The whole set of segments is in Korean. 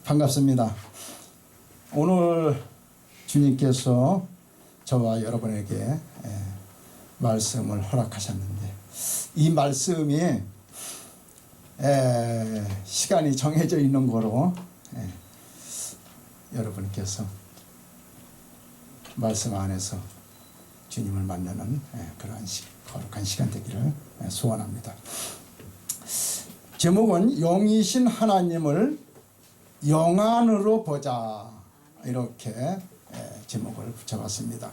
반갑습니다. 오늘 주님께서 저와 여러분에게 말씀을 허락하셨는데 이 말씀이 시간이 정해져 있는 거로 여러분께서 말씀 안에서 주님을 만나는 그러한 거룩한 시간 되기를 소원합니다. 제목은 영이신 하나님을 영안으로 보자, 이렇게 제목을 붙여봤습니다.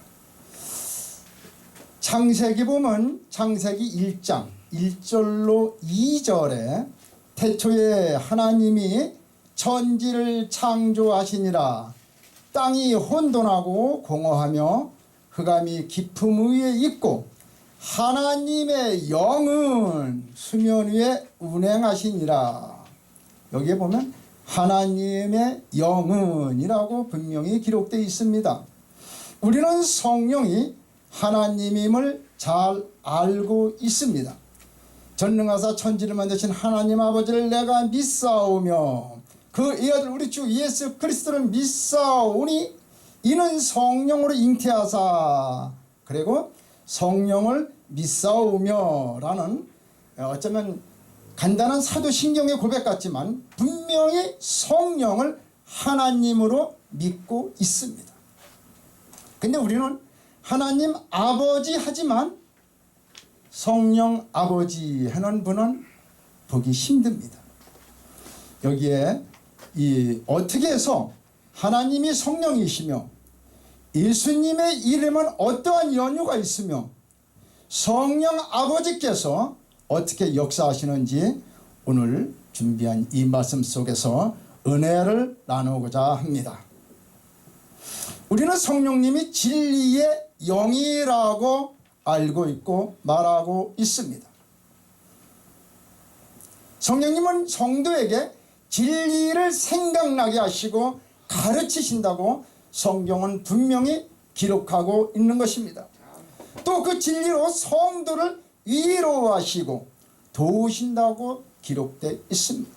창세기 보면 창세기 1장 1절로 2절에 태초에 하나님이 천지를 창조하시니라. 땅이 혼돈하고 공허하며 흑암이 깊음 위에 있고 하나님의 영은 수면 위에 운행하시니라. 여기에 보면 하나님의 영은이라고 분명히 기록되어 있습니다. 우리는 성령이 하나님임을 잘 알고 있습니다. 전능하사 천지를 만드신 하나님 아버지를 내가 믿사오며 그 아들 우리 주 예수 그리스도를 믿사오니 이는 성령으로 잉태하사, 그리고 성령을 믿사오며 라는 어쩌면 간단한 사도신경의 고백 같지만 분명히 성령을 하나님으로 믿고 있습니다. 근데 우리는 하나님 아버지 하지만 성령 아버지 하는 분은 보기 힘듭니다. 여기에 어떻게 해서 하나님이 성령이시며 예수님의 이름은 어떠한 연유가 있으며 성령 아버지께서 어떻게 역사하시는지 오늘 준비한 이 말씀 속에서 은혜를 나누고자 합니다. 우리는 성령님이 진리의 영이라고 알고 있고 말하고 있습니다. 성령님은 성도에게 진리를 생각나게 하시고 가르치신다고 성경은 분명히 기록하고 있는 것입니다. 또 그 진리로 성도를 위로하시고 도우신다고 기록되어 있습니다.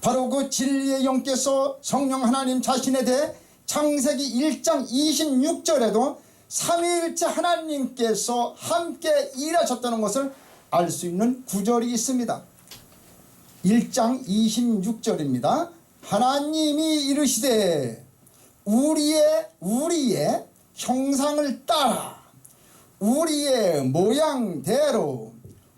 바로 그 진리의 영께서 성령 하나님 자신에 대해 창세기 1장 26절에도 삼위일체 하나님께서 함께 일하셨다는 것을 알 수 있는 구절이 있습니다. 1장 26절입니다. 하나님이 이르시되 우리의 형상을 따라 우리의 모양대로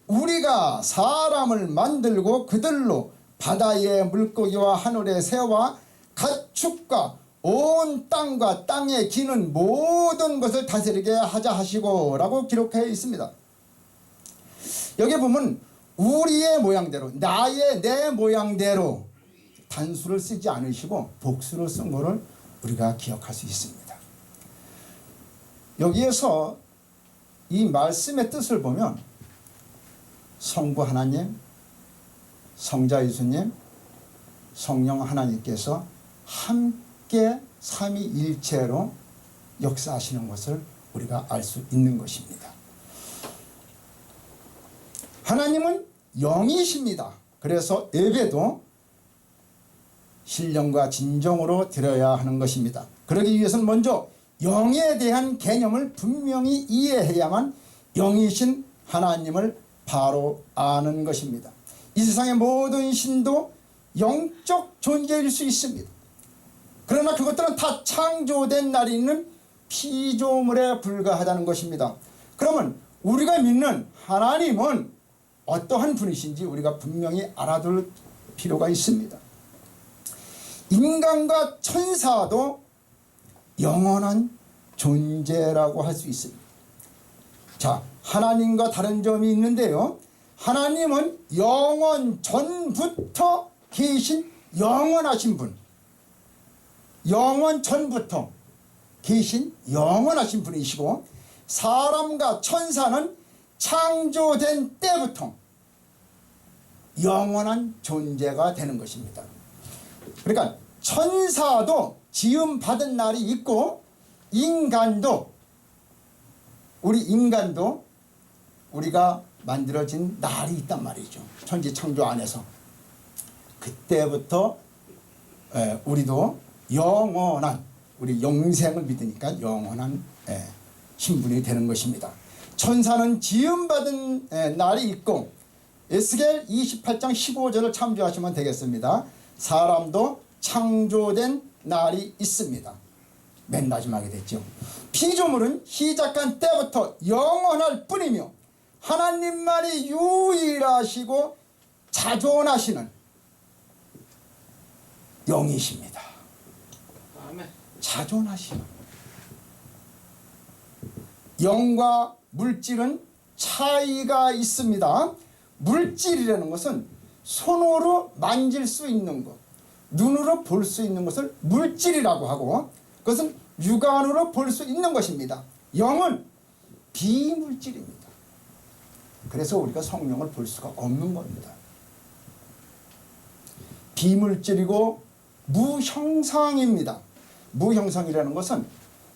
우리가 사람을 만들고 그들로 바다의 물고기와 하늘의 새와 가축과 온 땅과 땅에 기는 모든 것을 다스리게 하자 하시고 라고 기록되어 있습니다. 여기 보면 우리의 모양대로, 내 모양대로 단수를 쓰지 않으시고 복수를 쓴 것을 우리가 기억할 수 있습니다. 여기에서 이 말씀의 뜻을 보면 성부 하나님, 성자 예수님, 성령 하나님께서 함께 삼위일체로 역사하시는 것을 우리가 알 수 있는 것입니다. 하나님은 영이십니다. 그래서 예배도 신령과 진정으로 드려야 하는 것입니다. 그러기 위해서는 먼저 영에 대한 개념을 분명히 이해해야만 영이신 하나님을 바로 아는 것입니다. 이 세상의 모든 신도 영적 존재일 수 있습니다. 그러나 그것들은 다 창조된 날이 있는 피조물에 불과하다는 것입니다. 그러면 우리가 믿는 하나님은 어떠한 분이신지 우리가 분명히 알아둘 필요가 있습니다. 인간과 천사도 영원한 존재라고 할 수 있습니다. 자, 하나님과 다른 점이 있는데요. 하나님은 영원 전부터 계신 영원하신 분, 영원 전부터 계신 영원하신 분이시고 사람과 천사는 창조된 때부터 영원한 존재가 되는 것입니다. 그러니까 천사도 지음받은 날이 있고 우리 인간도 우리가 만들어진 날이 있단 말이죠. 천지 창조 안에서. 그때부터 우리도 영원한 우리 영생을 믿으니까 영원한 신분이 되는 것입니다. 천사는 지음받은 날이 있고 에스겔 28장 15절을 참조하시면 되겠습니다. 사람도 창조된 날이 있습니다. 맨 마지막에 됐죠. 피조물은 시작한 때부터 영원할 뿐이며 하나님만이 유일하시고 자존하시는 영이십니다. 자존하시는 영과 물질은 차이가 있습니다. 물질이라는 것은 손으로 만질 수 있는 것, 눈으로 볼 수 있는 것을 물질이라고 하고 그것은 육안으로 볼 수 있는 것입니다. 영은 비물질입니다. 그래서 우리가 성령을 볼 수가 없는 겁니다. 비물질이고 무형상입니다. 무형상이라는 것은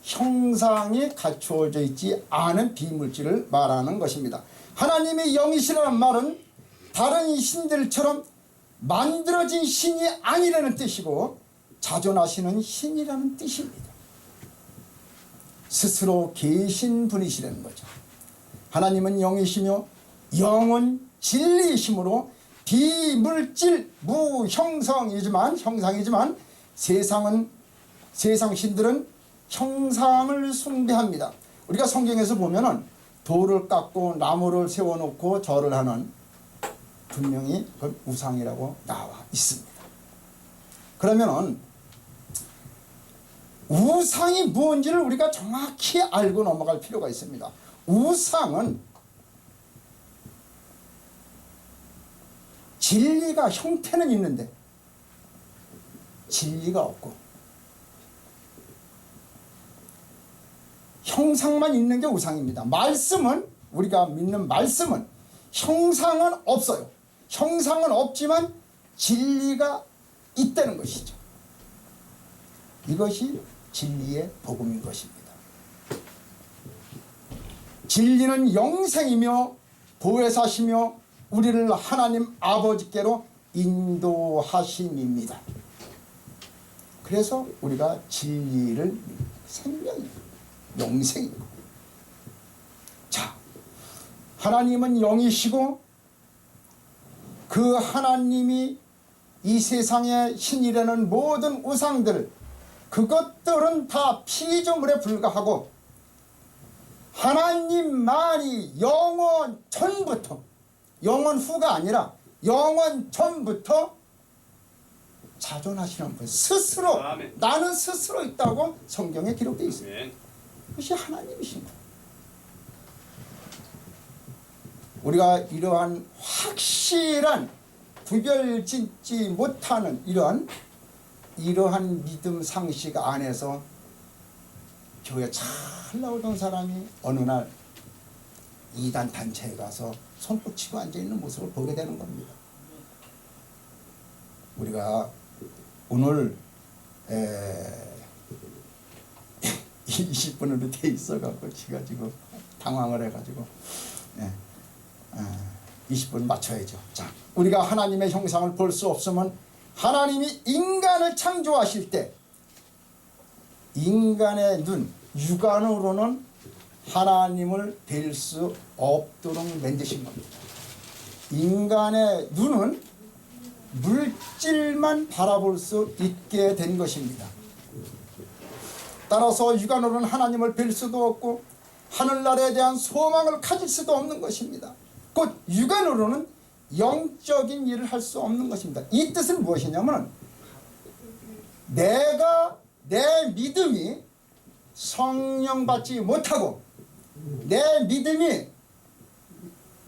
형상이 갖추어져 있지 않은 비물질을 말하는 것입니다. 하나님의 영이시라는 말은 다른 신들처럼 만들어진 신이 아니라는 뜻이고 자존하시는 신이라는 뜻입니다. 스스로 계신 분이시라는 거죠. 하나님은 영이시며 영은 진리이시므로 비물질 무형상이지만 세상 신들은 형상을 숭배합니다. 우리가 성경에서 보면은 돌을 깎고 나무를 세워놓고 절을 하는 분명히 그건 우상이라고 나와 있습니다. 그러면은 우상이 무엇인지를 우리가 정확히 알고 넘어갈 필요가 있습니다. 우상은 진리가 형태는 있는데 진리가 없고 형상만 있는 게 우상입니다. 말씀은 우리가 믿는 말씀은 형상은 없어요. 형상은 없지만 진리가 있다는 것이죠. 이것이 진리의 복음인 것입니다. 진리는 영생이며 보혜사시며 우리를 하나님 아버지께로 인도하심입니다. 그래서 우리가 진리를 생명이고 영생이고 자, 하나님은 영이시고 그 하나님이 이 세상의 신이라는 모든 우상들 그것들은 다 피조물에 불과하고 하나님만이 영원 전부터 영원 후가 아니라 영원 전부터 자존하시는 분 스스로 아멘. 나는 스스로 있다고 성경에 기록되어 있습니다. 아멘. 그것이 하나님이신 거예요. 우리가 이러한 확실한 구별짓지 못하는 이러한 믿음 상식 안에서 교회 잘 나오던 사람이 어느 날 이단 단체에 가서 손붙이고 앉아있는 모습을 보게 되는 겁니다. 우리가 오늘 20분으로 돼 있어갖고 지금 당황을 해가지고 20분 맞춰야죠. 자, 우리가 하나님의 형상을 볼 수 없으면 하나님이 인간을 창조하실 때 인간의 눈, 육안으로는 하나님을 뵐 수 없도록 만드신 겁니다. 인간의 눈은 물질만 바라볼 수 있게 된 것입니다. 따라서 육안으로는 하나님을 뵐 수도 없고 하늘나라에 대한 소망을 가질 수도 없는 것입니다. 곧 육안으로는 영적인 일을 할 수 없는 것입니다. 이 뜻은 무엇이냐면 내 믿음이 성령 받지 못하고 내 믿음이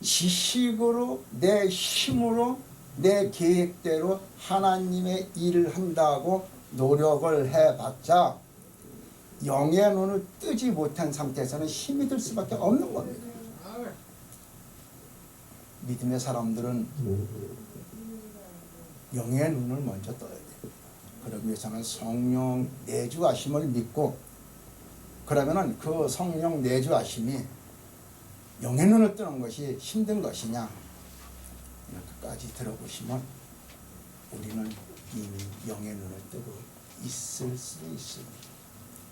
지식으로 내 힘으로 내 계획대로 하나님의 일을 한다고 노력을 해봤자 영의 눈을 뜨지 못한 상태에서는 힘이 들 수밖에 없는 겁니다. 믿음의 사람들은 영의 눈을 먼저 떠야 됩니다. 그러기 위해서는 성령 내주하심을 믿고 그러면은 그 성령 내주하심이 영의 눈을 뜨는 것이 힘든 것이냐 이렇게까지 들어보시면 우리는 이미 영의 눈을 뜨고 있을 수도 있습니다.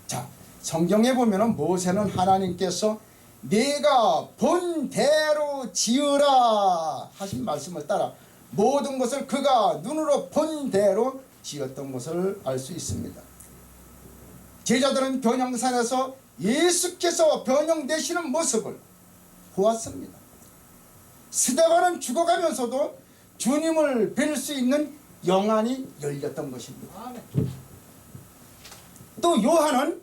자, 성경에 보면은 모세는 하나님께서 내가 본 대로 지으라 하신 말씀을 따라 모든 것을 그가 눈으로 본 대로 지었던 것을 알 수 있습니다. 제자들은 변형산에서 예수께서 변형되시는 모습을 보았습니다. 스데반은 죽어가면서도 주님을 뵐 수 있는 영안이 열렸던 것입니다. 또 요한은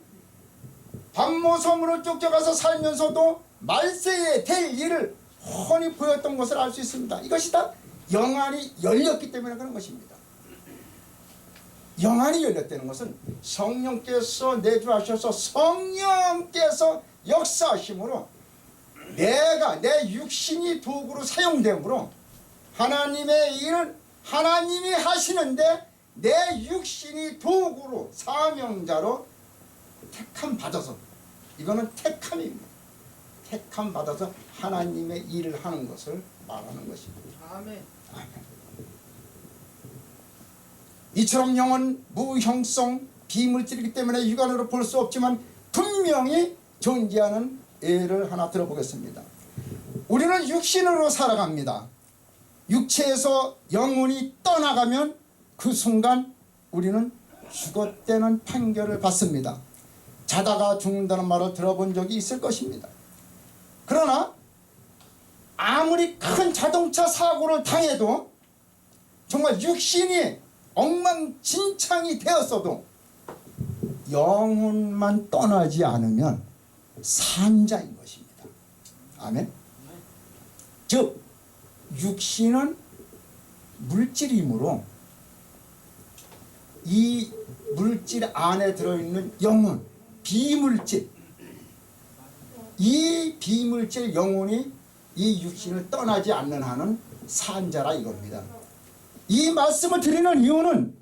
반모섬으로 쫓겨가서 살면서도 말세에 될 일을 훤히 보였던 것을 알 수 있습니다. 이것이 다 영안이 열렸기 때문에 그런 것입니다. 영안이 열렸다는 것은 성령께서 내주하셔서 성령께서 역사하심으로 내가 내 육신이 도구로 사용됨으로 하나님의 일을 하나님이 하시는데 내 육신이 도구로 사명자로 택함 받아서, 이거는 택함입니다. 택함 받아서 하나님의 일을 하는 것을 말하는 것입니다. 아멘. 아멘. 이처럼 영은 무형성 비물질이기 때문에 육안으로 볼 수 없지만 분명히 존재하는 예를 하나 들어보겠습니다. 우리는 육신으로 살아갑니다. 육체에서 영혼이 떠나가면 그 순간 우리는 죽었다는 판결을 받습니다. 자다가 죽는다는 말을 들어본 적이 있을 것입니다. 그러나 아무리 큰 자동차 사고를 당해도 정말 육신이 엉망진창이 되었어도 영혼만 떠나지 않으면 산자인 것입니다. 아멘. 즉 육신은 물질이므로 이 물질 안에 들어있는 영혼, 비물질, 이 비물질 영혼이 이 육신을 떠나지 않는 한은 산자라 이겁니다. 이 말씀을 드리는 이유는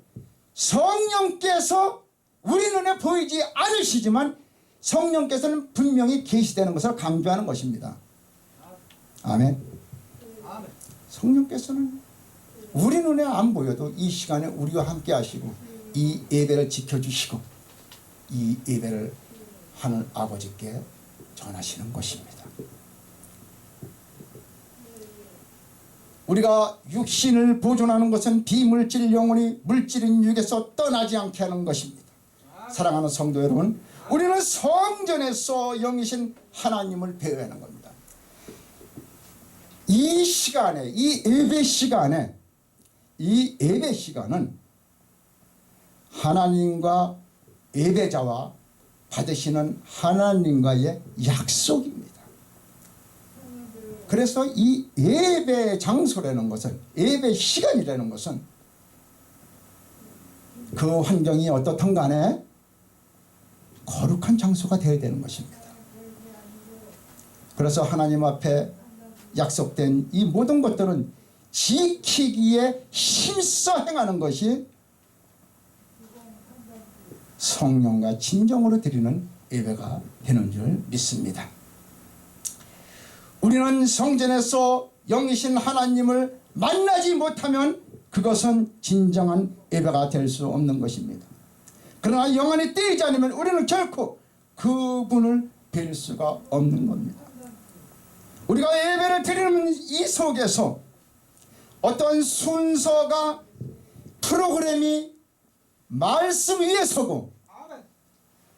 성령께서 우리 눈에 보이지 않으시지만 성령께서는 분명히 계시되는 것을 강조하는 것입니다. 아멘. 성령께서는 우리 눈에 안 보여도 이 시간에 우리와 함께 하시고 이 예배를 지켜주시고 이 예배를 하늘 아버지께 전하시는 것입니다. 우리가 육신을 보존하는 것은 비물질 영혼이 물질인 육에서 떠나지 않게 하는 것입니다. 사랑하는 성도 여러분, 우리는 성전에서 영이신 하나님을 배워야 하는 겁니다. 이 시간에, 이 예배 시간에, 이 예배 시간은 하나님과 예배자와 받으시는 하나님과의 약속입니다. 그래서 이 예배 장소라는 것은, 예배 시간이라는 것은 그 환경이 어떻든 간에 거룩한 장소가 되어야 되는 것입니다. 그래서 하나님 앞에 약속된 이 모든 것들은 지키기에 힘써 행하는 것이 성령과 진정으로 드리는 예배가 되는 줄 믿습니다. 우리는 성전에서 영이신 하나님을 만나지 못하면 그것은 진정한 예배가 될 수 없는 것입니다. 그러나 영안이 뜨이지 않으면 우리는 결코 그분을 뵐 수가 없는 겁니다. 우리가 예배를 드리는 이 속에서 어떤 순서가, 프로그램이 말씀 위에 서고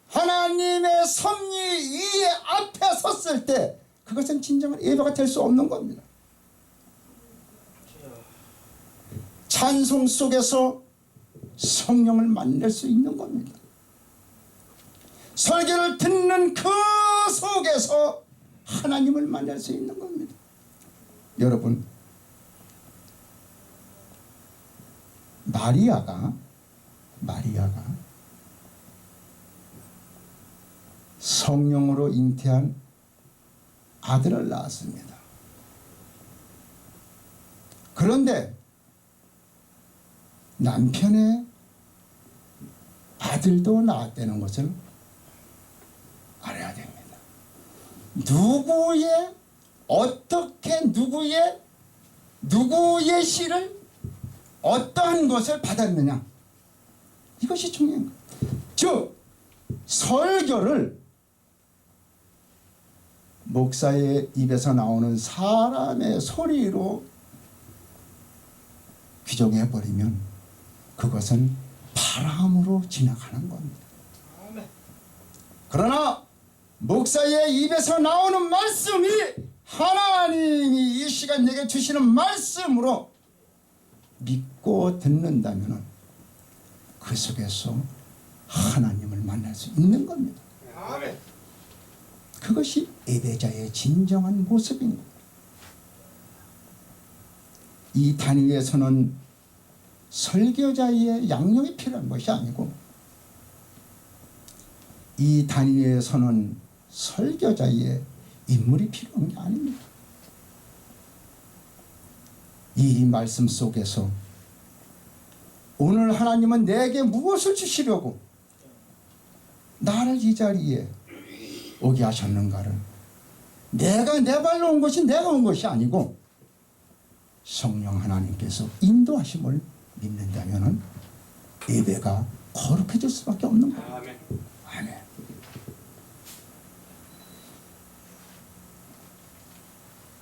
하나님의 섭리 위에 앞에 섰을 때 그것은 진정한 예배가 될 수 없는 겁니다. 찬송 속에서 성령을 만날 수 있는 겁니다. 설교를 듣는 그 속에서 하나님을 만날 수 있는 겁니다. 여러분, 마리아가 성령으로 잉태한 아들을 낳았습니다. 그런데 남편의 아들도 낳았다는 것을 알아야 됩니다. 누구의, 어떻게 누구의 시를 어떠한 것을 받았느냐, 이것이 중요한 거예요. 즉 설교를 목사의 입에서 나오는 사람의 소리로 규정해버리면 그것은 바람으로 지나가는 겁니다. 그러나 목사의 입에서 나오는 말씀이 하나님이 이 시간 내게 주시는 말씀으로 믿고 듣는다면 그 속에서 하나님을 만날 수 있는 겁니다. 그것이 예배자의 진정한 모습인 겁니다. 이 단위에서는 설교자의 양육이 필요한 것이 아니고, 이 단위에서는 설교자의 인물이 필요한 게 아닙니다. 이 말씀 속에서 오늘 하나님은 내게 무엇을 주시려고 나를 이 자리에 오게 하셨는가를, 내가 내 발로 온 것이 내가 온 것이 아니고 성령 하나님께서 인도하심을 믿는다면 예배가 거룩해질 수밖에 없는 거예요. 아멘. 아멘.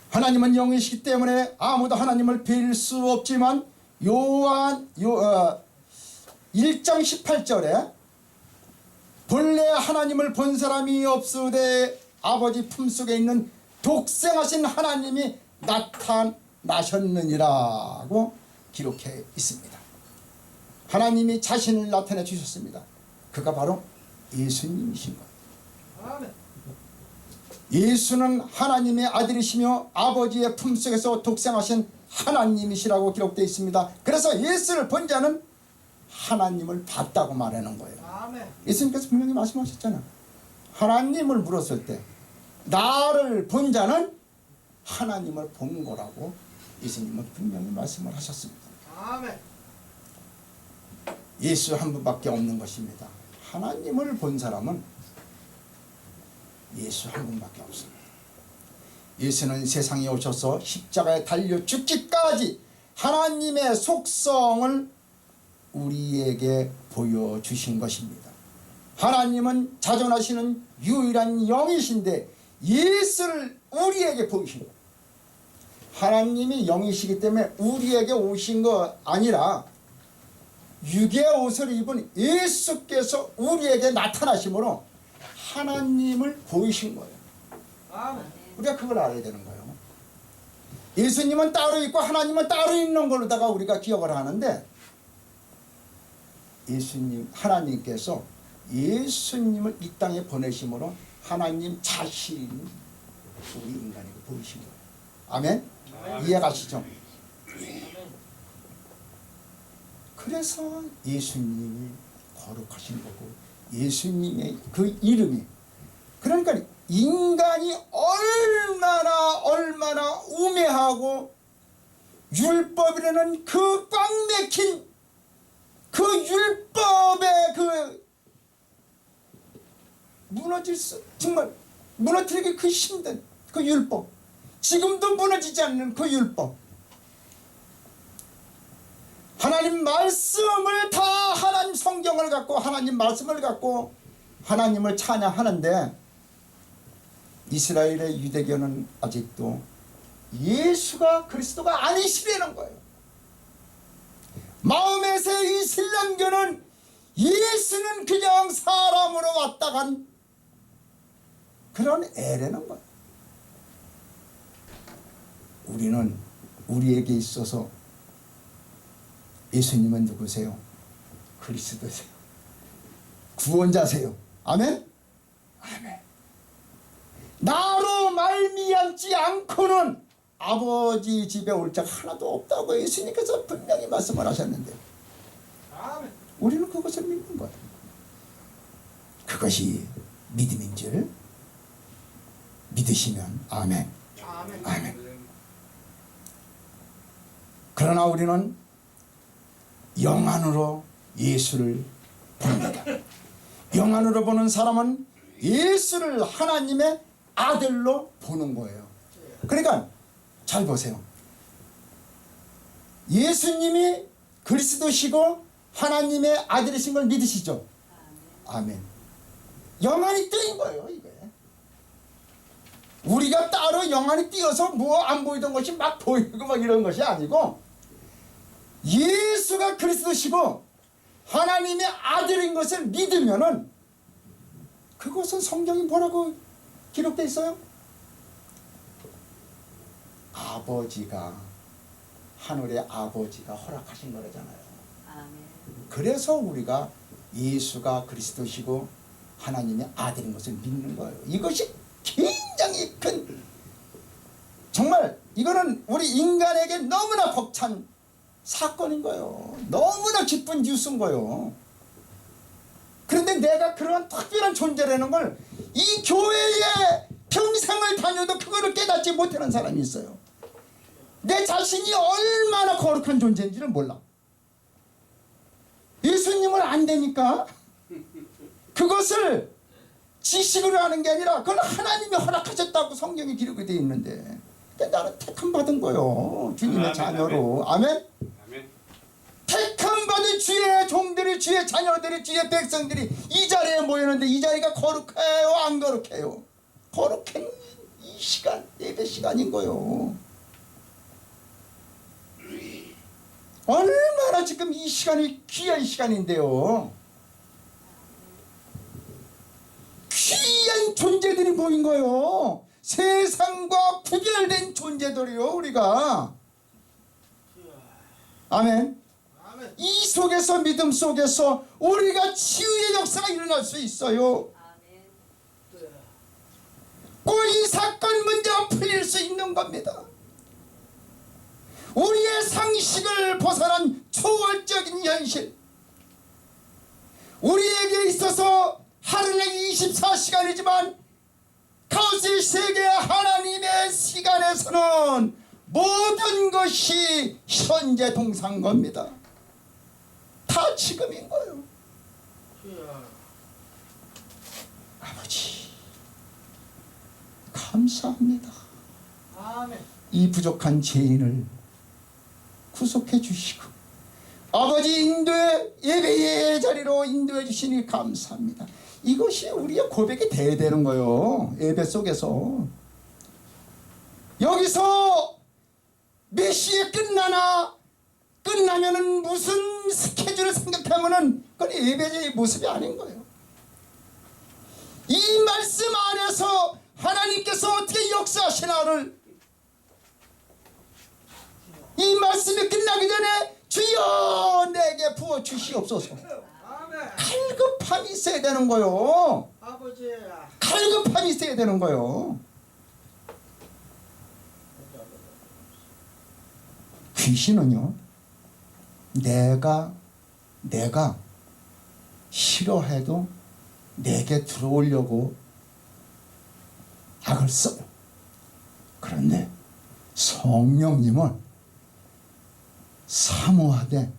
하나님은 영이시기 때문에 아무도 하나님을 뵐 수 없지만 요한 1장 18절에 본래 하나님을 본 사람이 없으되 아버지 품속에 있는 독생하신 하나님이 나타나셨느니라고 기록해 있습니다. 하나님이 자신을 나타내 주셨습니다. 그가 바로 예수님이신 거예요. 예수는 하나님의 아들이시며 아버지의 품속에서 독생하신 하나님이시라고 기록되어 있습니다. 그래서 예수를 본 자는 하나님을 봤다고 말하는 거예요. 예수님께서 분명히 말씀하셨잖아요. 하나님을 물었을 때 나를 본 자는 하나님을 본 거라고 예수님은 분명히 말씀을 하셨습니다. 예수 한 분밖에 없는 것입니다. 하나님을 본 사람은 예수 한 분밖에 없습니다. 예수는 세상에 오셔서 십자가에 달려 죽기까지 하나님의 속성을 우리에게 보여주신 것입니다. 하나님은 자존하시는 유일한 영이신데 예수를 우리에게 보이신 거예요. 하나님이 영이시기 때문에 우리에게 오신 거 아니라 육의 옷을 입은 예수께서 우리에게 나타나심으로 하나님을 보이신 거예요. 우리가 그걸 알아야 되는 거예요. 예수님은 따로 있고 하나님은 따로 있는 걸로다가 우리가 기억을 하는데, 예수님, 하나님께서 예수님을 이 땅에 보내심으로 하나님 자신이 우리 인간에게 보이신 거예요. 아멘? 이해가시죠? 그래서 예수님이 거룩하신 거고 예수님의 그 이름이, 그러니까 인간이 얼마나 우매하고 율법이라는 그 꽉 막힌 그 율법의 그 정말 무너뜨리기 그 힘든 그 율법, 지금도 무너지지 않는 그 율법, 하나님 말씀을 다 하나님 성경을 갖고 하나님 말씀을 갖고 하나님을 찬양하는데, 이스라엘의 유대교는 아직도 예수가 그리스도가 아니시라는 거예요. 마음에서의 이슬람교는 예수는 그냥 사람으로 왔다 간 그런 애라는 거예요. 우리는 우리에게 있어서 예수님은 누구세요? 그리스도세요. 구원자세요. 아멘? 아멘. 나로 말미암지 않고는 아버지 집에 올 자가 하나도 없다고 예수님께서 분명히 말씀을 하셨는데, 아멘. 우리는 그것을 믿는 거예요. 그것이 믿음인 줄 믿으시면 아멘. 아멘. 아멘. 그러나 우리는 영안으로 예수를 봅니다. 영안으로 보는 사람은 예수를 하나님의 아들로 보는 거예요. 그러니까 잘 보세요. 예수님이 그리스도시고 하나님의 아들이신 걸 믿으시죠? 아멘. 영안이 뜨인 거예요, 이게. 우리가 따로 영안이 띄어서 뭐 안 보이던 것이 막 보이고 막 이런 것이 아니고 예수가 그리스도시고 하나님의 아들인 것을 믿으면은 그것은 성경이 뭐라고 기록되어 있어요? 아버지가 하늘의 아버지가 허락하신 거라잖아요. 아멘. 그래서 우리가 예수가 그리스도시고 하나님의 아들인 것을 믿는 거예요. 이것이 굉장히 큰, 정말 이거는 우리 인간에게 너무나 벅찬 사건인 거예요. 너무나 기쁜 뉴스인 거예요. 그런데 내가 그런 특별한 존재라는 걸 이 교회에 평생을 다녀도 그거를 깨닫지 못하는 사람이 있어요. 내 자신이 얼마나 거룩한 존재인지를 몰라. 예수님을 안 되니까 그것을 지식으로 하는 게 아니라 그건 하나님이 허락하셨다고 성경에 기록이 되어 있는데 나는 택함 받은 거요. 주님의 자녀로. 아멘. 택함 받은 주의 종들이, 주의 자녀들이, 주의 백성들이 이 자리에 모이는데 이 자리가 거룩해요, 안 거룩해요? 거룩한 이 시간, 예배 시간인 거요. 얼마나 지금 이 시간이 귀한 시간인데요. 귀한 존재들이 모인 거요. 세상과 구별된 존재들이요, 우리가. 아멘. 이 속에서, 믿음 속에서 우리가 치유의 역사가 일어날 수 있어요. 꼭 이 사건 문제가 풀릴 수 있는 겁니다. 우리의 상식을 벗어난 초월적인 현실, 우리에게 있어서 하루는 24시간이지만 가우스 세계 하나님의 시간에서는 모든 것이 현재 동사인 겁니다. 다 지금인 거예요. 아버지 감사합니다. 이 부족한 죄인을 구속해 주시고 아버지 인도의 예배의 자리로 인도해 주시니 감사합니다. 이것이 우리의 고백이 돼야 되는 거예요. 예배 속에서. 여기서 몇 시에 끝나면은 무슨 스케줄을 생각하면은 그건 예배의 모습이 아닌 거예요. 이 말씀 안에서 하나님께서 어떻게 역사하시나를, 이 말씀이 끝나기 전에 주여 내게 부어 주시옵소서. 갈급함이 있어야 되는 거요. 갈급함이 있어야 되는 거요. 귀신은요, 내가 싫어해도 내게 들어오려고 악을 써요. 그런데 성령님은 사모하되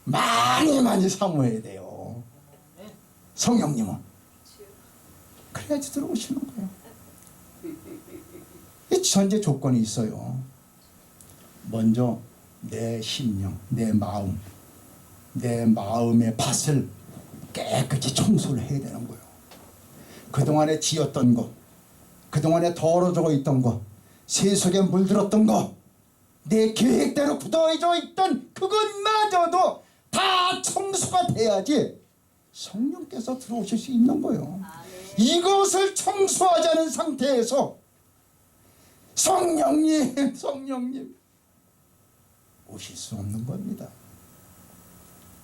많이 사모해야 돼요. 성령님은 그래야지 들어오시는 거예요. 이 전제 조건이 있어요. 먼저 내 심령, 내 마음의 밭을 깨끗이 청소를 해야 되는 거예요. 그동안에 지었던 것, 그동안에 더러워져 있던 것, 세속에 물들었던 것, 내 계획대로 굳어져 있던 그것마저도 다 청소가 돼야지 성령께서 들어오실 수 있는 거예요. 이것을 청소하지 않은 상태에서 성령님 오실 수 없는 겁니다.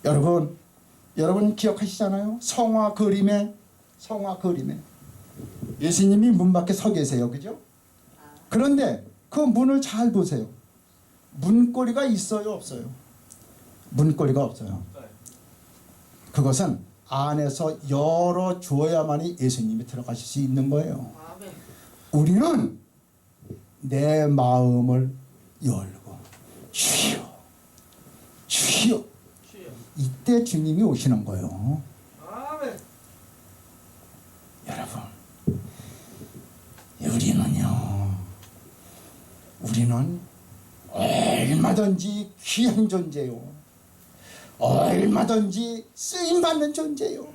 여러분 기억하시잖아요. 성화 그림에 예수님이 문 밖에 서 계세요. 그죠? 그런데 그 문을 잘 보세요. 문고리가 있어요, 없어요? 문고리가 없어요. 그것은 안에서 열어줘야만이 예수님이 들어가실 수 있는 거예요. 우리는 내 마음을 열고 주여 이때 주님이 오시는 거예요. 여러분, 우리는 얼마나 귀한 존재요. 얼마든지 쓰임받는 존재요.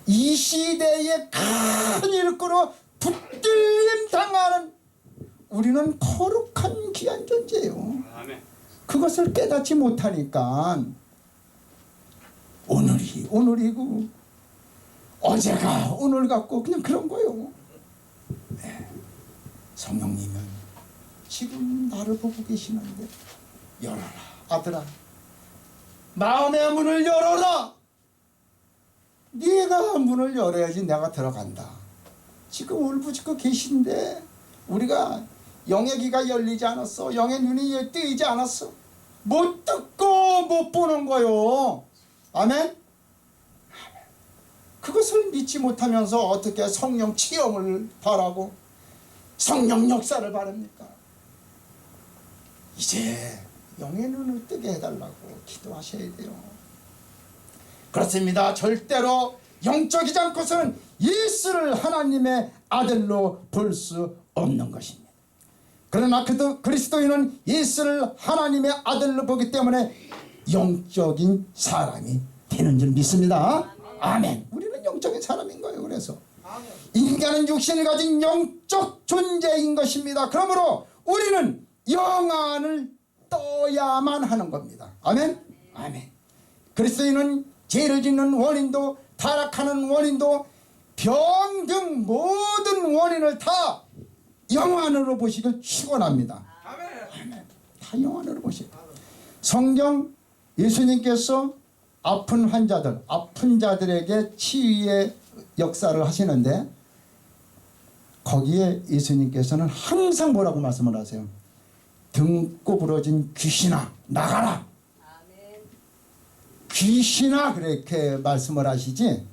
이 시대에 큰 일꾼으로 붙들림 당하는 우리는 거룩한 귀한 존재요. 그것을 깨닫지 못하니까 오늘이 오늘이고 어제가 오늘 같고 그냥 그런 거요. 네. 성령님은 지금 나를 보고 계시는데 열어라 아들아, 마음의 문을 열어라. 네가 문을 열어야지 내가 들어간다. 지금 울부짖고 계신데 우리가 영의 귀가 열리지 않았어. 영의 눈이 뜨이지 않았어. 못 듣고 못 보는 거요. 아멘. 그것을 믿지 못하면서 어떻게 성령 체험을 바라고 성령 역사를 바랍니까? 이제 영의 눈을 뜨게 해달라고 기도하셔야 돼요. 그렇습니다. 절대로 영적이지 않고서는 예수를 하나님의 아들로 볼 수 없는 것입니다. 그러나 그리스도인은 예수를 하나님의 아들로 보기 때문에 영적인 사람이 되는 줄 믿습니다. 아멘. 우리는 영적인 사람인 거예요. 그래서 인간은 육신을 가진 영적 존재인 것입니다. 그러므로 우리는 영안을 떠야만 하는 겁니다. 아멘. 아멘. 그리스도인은 죄를 짓는 원인도 타락하는 원인도 병 등 모든 원인을 다 영안으로 보시길 축원합니다. 아멘. 다 영안으로 보시고 성경 예수님께서 아픈 환자들, 아픈 자들에게 치유의 역사를 하시는데 거기에 예수님께서는 항상 뭐라고 말씀을 하세요? 등 구부러진 귀신아 나가라. 아멘. 귀신아 그렇게 말씀을 하시지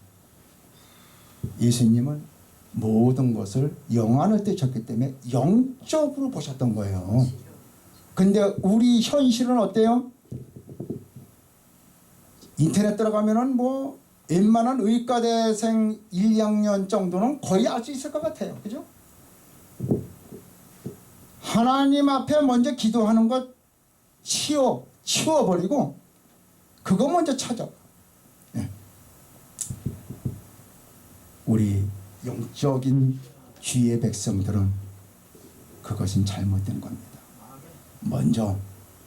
예수님은 모든 것을 영안을 뜨셨기 때문에 영적으로 보셨던 거예요. 근데 우리 현실은 어때요? 인터넷 들어가면은 뭐 웬만한 의과대생 1, 2학년 정도는 거의 알 수 있을 것 같아요. 그죠? 하나님 앞에 먼저 기도하는 것 치워버리고 그거 먼저 찾아. 네. 우리 영적인 주의 백성들은 그것은 잘못된 겁니다. 먼저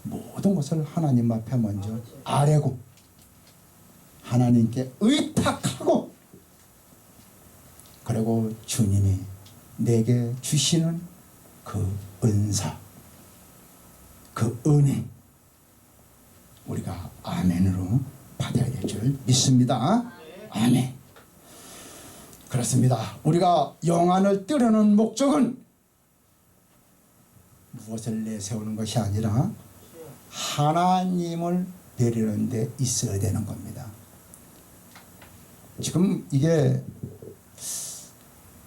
모든 것을 하나님 앞에 먼저 아뢰고 하나님께 의탁하고 그리고 주님이 내게 주시는 그 은사, 그 은혜 우리가 아멘으로 받아야 될 줄 믿습니다. 아멘. 그렇습니다. 우리가 영안을 뜨려는 목적은 무엇을 내세우는 것이 아니라 하나님을 뵈려는 데 있어야 되는 겁니다. 지금 이게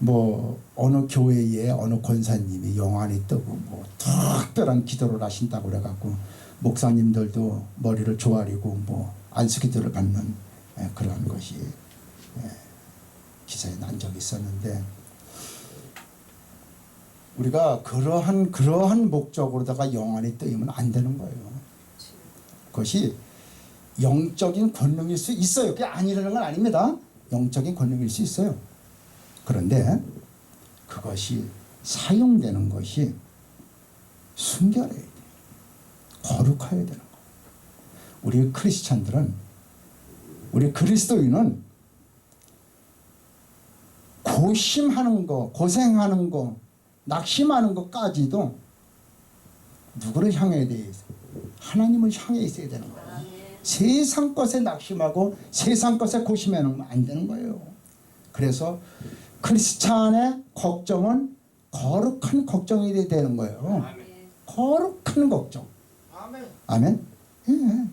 뭐 어느 교회에 어느 권사님이 영안이 뜨고 뭐 특별한 기도를 하신다고 그래갖고 목사님들도 머리를 조아리고 뭐 안수기도를 받는 그러한 것이 기사에 난 적이 있었는데 우리가 그러한 목적으로다가 영안이 뜨이면 안 되는 거예요. 그것이 영적인 권능일 수 있어요. 그게 아니라는 건 아닙니다. 영적인 권능일 수 있어요. 그런데 그것이 사용되는 것이 순결해야 돼요. 거룩해야 되는 거예요. 우리 크리스찬들은 우리 그리스도인은 고심하는 거, 고생하는 거, 낙심하는 것까지도 누구를 향해야 돼요? 하나님을 향해 있어야 되는 거예요. 세상 것에 낙심하고 세상 것에 고심하면 안 되는 거예요. 그래서 크리스찬의 걱정은 거룩한 걱정이 되는 거예요. 아멘. 거룩한 걱정. 아멘. 아멘. 예.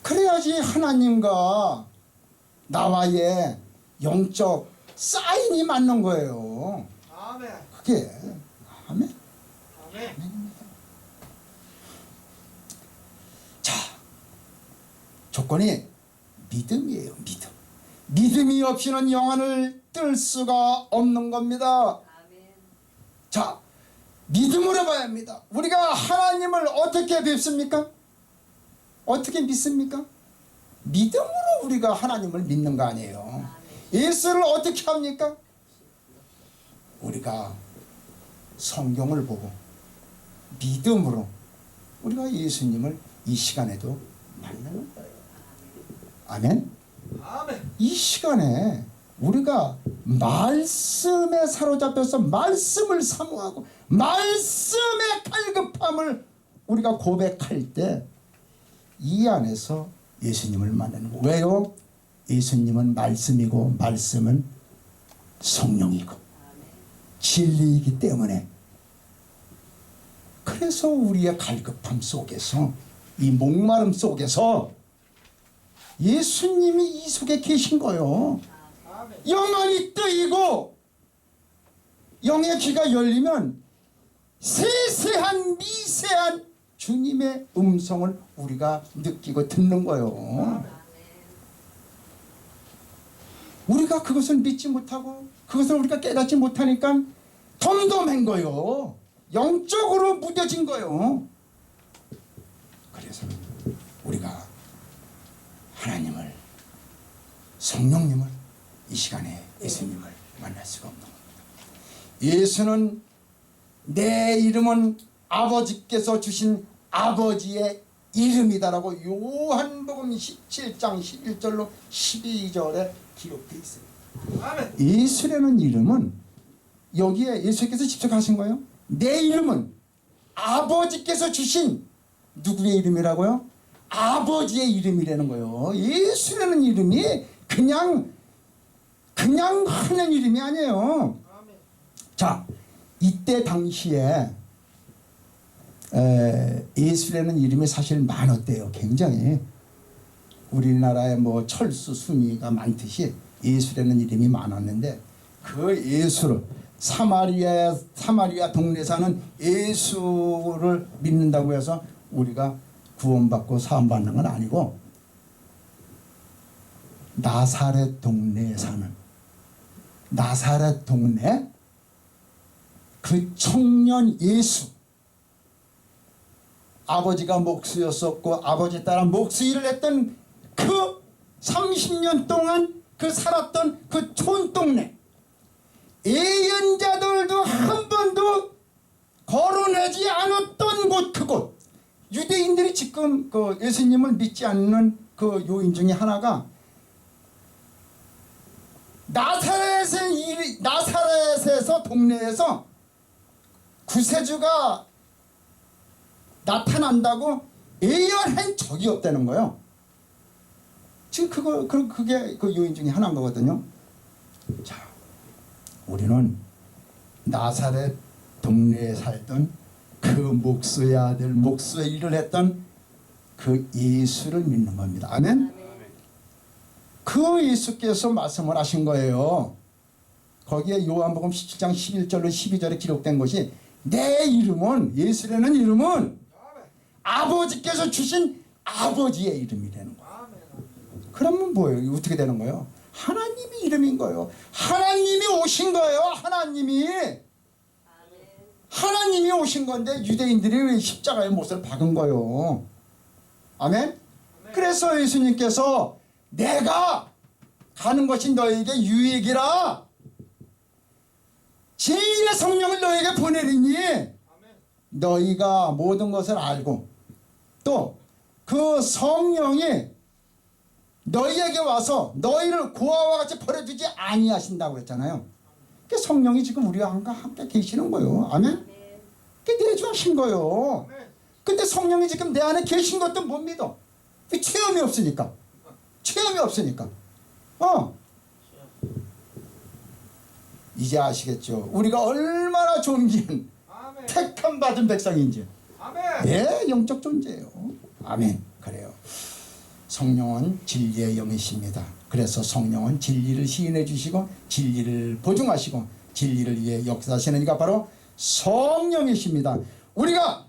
그래야지 하나님과 나와의 영적 사인이 맞는 거예요. 아멘. 그게 아멘. 아멘. 아멘입니다. 자, 조건이 믿음이에요. 믿음. 믿음이 없이는 영안을 뜰 수가 없는 겁니다. 아멘. 자, 믿음으로 봐야 합니다. 우리가 하나님을 어떻게 뵙습니까? 어떻게 믿습니까? 믿음으로 우리가 하나님을 믿는 거 아니에요. 예수를 어떻게 합니까? 우리가 성경을 보고 믿음으로 우리가 예수님을 이 시간에도 만나는 거예요. 아멘? 아멘. 이 시간에 우리가 말씀에 사로잡혀서 말씀을 사모하고 말씀의 갈급함을 우리가 고백할 때 이 안에서 예수님을 만나는 거예요. 왜요? 예수님은 말씀이고 말씀은 성령이고 진리이기 때문에. 그래서 우리의 갈급함 속에서 이 목마름 속에서 예수님이 이 속에 계신 거예요. 영안이 뜨이고 영의 귀가 열리면 세세한 미세한 주님의 음성을 우리가 느끼고 듣는 거예요. 우리가 그것을 믿지 못하고 그것을 우리가 깨닫지 못하니까 덤덤한 거예요. 영적으로 무뎌진 거예요. 그래서 우리가 하나님을, 성령님을 이 시간에 예수님을 만날 수가 없는 겁니다. 예수는 내 이름은 아버지께서 주신 아버지의 이름이다라고 요한복음 17장 11절로 12절에 기록되어 있습니다. 아멘. 예수라는 이름은 여기에 예수께서 직접 하신 거예요. 내 이름은 아버지께서 주신 누구의 이름이라고요? 아버지의 이름이라는 거예요. 예수라는 이름이 그냥 하는 이름이 아니에요. 자, 이때 당시에 예수라는 이름이 사실 많았대요. 굉장히 우리나라에 뭐 철수 순위가 많듯이 예수라는 이름이 많았는데 그 예수를 사마리아 동네 사는 예수를 믿는다고 해서 우리가 구원받고 사함받는 건 아니고 나사렛 동네에 사는 나사렛 동네 그 청년 예수, 아버지가 목수였었고 아버지 따라 목수 일을 했던 그 30년 동안 그 살았던 그 촌동네, 예언자들도 한 번도 거론하지 않았던 곳, 그곳. 유대인들이 지금 그 예수님을 믿지 않는 그 요인 중에 하나가 나사렛에서 동네에서 구세주가 나타난다고 예언한 적이 없다는 거예요. 지금 그게 그 요인 중에 하나인 거거든요. 자, 우리는 나사렛 동네에 살던 그 목수의 아들, 목수의 일을 했던 그 예수를 믿는 겁니다. 아멘? 그 예수께서 말씀을 하신 거예요. 거기에 요한복음 17장 11절로 12절에 기록된 것이 내 이름은, 예수라는 이름은 아버지께서 주신 아버지의 이름이라는 거예요. 그러면 뭐예요? 어떻게 되는 거예요? 하나님이 이름인 거예요. 하나님이 오신 거예요. 하나님이 오신 건데 유대인들이 왜 십자가의 못을 박은 거예요. 아멘? 그래서 예수님께서 내가 가는 것이 너에게 유익이라 진리의 성령을 너에게 보내리니 너희가 모든 것을 알고 또 그 성령이 너희에게 와서 너희를 고아와 같이 버려두지 아니하신다고 했잖아요. 그 성령이 지금 우리와 함께 계시는 거예요. 아멘? 그 내주하신 거예요. 근데 성령이 지금 내 안에 계신 것도 못 믿어. 체험이 없으니까. 이제 아시겠죠? 우리가 얼마나 존귀한 택함 받은 백성인지. 예, 영적 존재예요. 아멘. 그래요. 성령은 진리의 영이십니다. 그래서 성령은 진리를 시인해 주시고 진리를 보증하시고 진리를 위해 역사하시는 이가 바로 성령이십니다. 우리가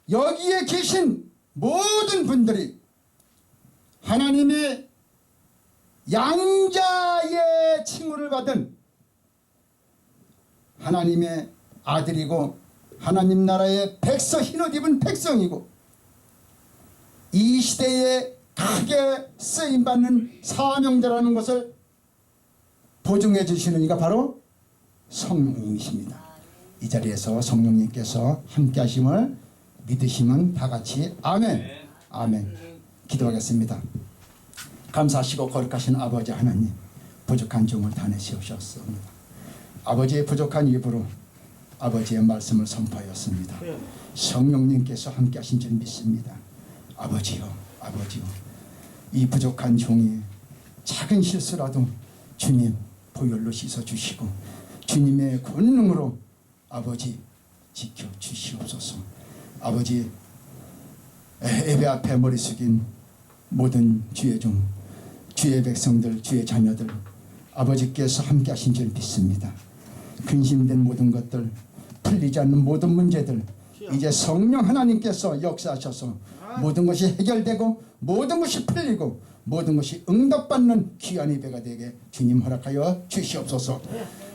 여기에 계신 모든 분들이 하나님의 양자의 칭호를 받은 하나님의 아들이고 하나님 나라의 백성, 흰옷 입은 백성이고 이 시대에 크게 쓰임받는 사명자라는 것을 보증해 주시는 이가 바로 성령님이십니다. 이 자리에서 성령님께서 함께 하심을 믿으시면 다 같이 아멘. 아멘. 기도하겠습니다. 감사하시고 거룩하신 아버지 하나님, 부족한 종을 다내시옵셨습니다. 아버지의 부족한 입으로 아버지의 말씀을 선포하였습니다. 성령님께서 함께 하신 줄 믿습니다. 아버지요, 아버지요, 이 부족한 종이 작은 실수라도 주님 보혈로 씻어주시고 주님의 권능으로 아버지 지켜주시옵소서. 아버지, 예배 앞에 머리 숙인 모든 주의 종, 주의 백성들, 주의 자녀들 아버지께서 함께 하신 줄 믿습니다. 근심된 모든 것들, 풀리지 않는 모든 문제들 이제 성령 하나님께서 역사하셔서 모든 것이 해결되고 모든 것이 풀리고 모든 것이 응답받는 귀한 예배가 되게 주님 허락하여 주시옵소서.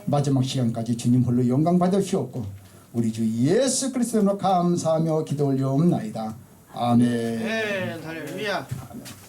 마지막 시간까지 주님 홀로 영광 받으시옵고 우리 주 예수 그리스도로 감사하며 기도 올려옵나이다. 아멘. 네, 할렐루야. 아멘.